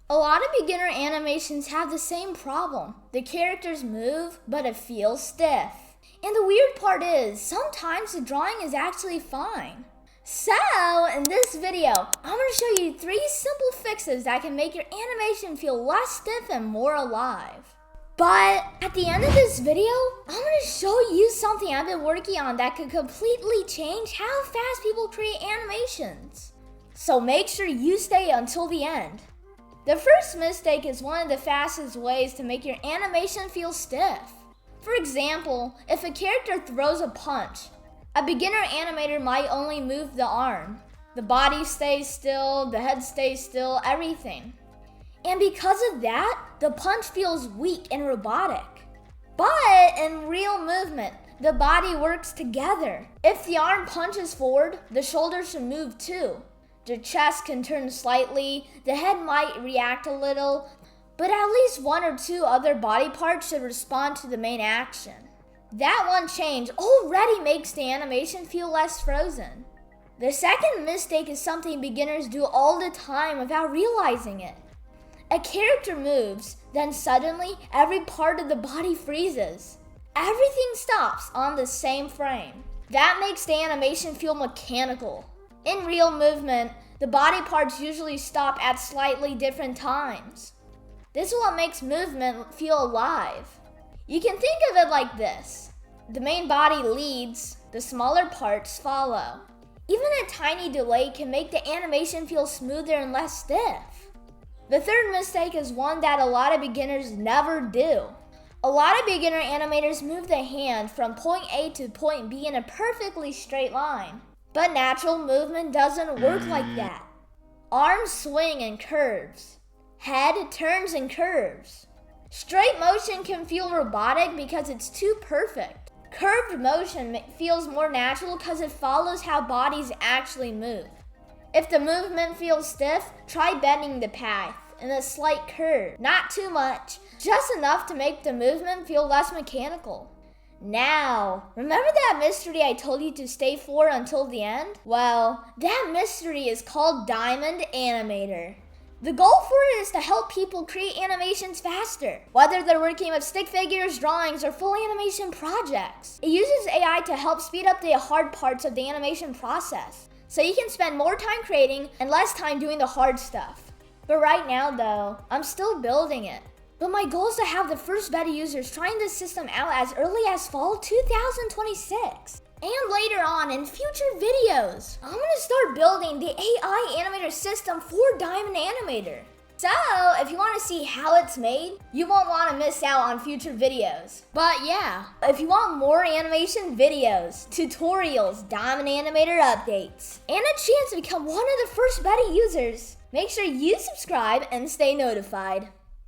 A lot of beginner animations have the same problem. The characters move, but it feels stiff. And the weird part is, sometimes the drawing is actually fine. So, in this video, I'm going to show you 3 simple fixes that can make your animation feel less stiff and more alive. But at the end of this video, I'm going to show you something I've been working on that could completely change how fast people create animations. So make sure you stay until the end. The first mistake is one of the fastest ways to make your animation feel stiff. For example, if a character throws a punch, a beginner animator might only move the arm. The body stays still, the head stays still, everything. And because of that, the punch feels weak and robotic. But in real movement, the body works together. If the arm punches forward, the shoulders should move too. The chest can turn slightly, the head might react a little, but at least 1 or 2 other body parts should respond to the main action. That one change already makes the animation feel less frozen. The second mistake is something beginners do all the time without realizing it. A character moves, then suddenly every part of the body freezes. Everything stops on the same frame. That makes the animation feel mechanical. In real movement, the body parts usually stop at slightly different times. This is what makes movement feel alive. You can think of it like this. The main body leads, the smaller parts follow. Even a tiny delay can make the animation feel smoother and less stiff. The third mistake is one that a lot of beginners never do. A lot of beginner animators move the hand from point A to point B in a perfectly straight line. But natural movement doesn't work like that. Arms swing and curves. Head turns and curves. Straight motion can feel robotic because it's too perfect. Curved motion feels more natural because it follows how bodies actually move. If the movement feels stiff, try bending the path in a slight curve. Not too much, just enough to make the movement feel less mechanical. Now, remember that mystery I told you to stay for until the end? Well, that mystery is called Diamond Animator. The goal for it is to help people create animations faster, whether they're working with stick figures, drawings, or full animation projects. It uses AI to help speed up the hard parts of the animation process, so you can spend more time creating and less time doing the hard stuff. But right now though, I'm still building it. But my goal is to have the first beta users trying this system out as early as fall 2026. And later on in future videos, I'm going to start building the AI animator system for Diamond Animator. So, if you want to see how it's made, you won't want to miss out on future videos. But yeah, if you want more animation videos, tutorials, Diamond Animator updates, and a chance to become one of the first beta users, make sure you subscribe and stay notified.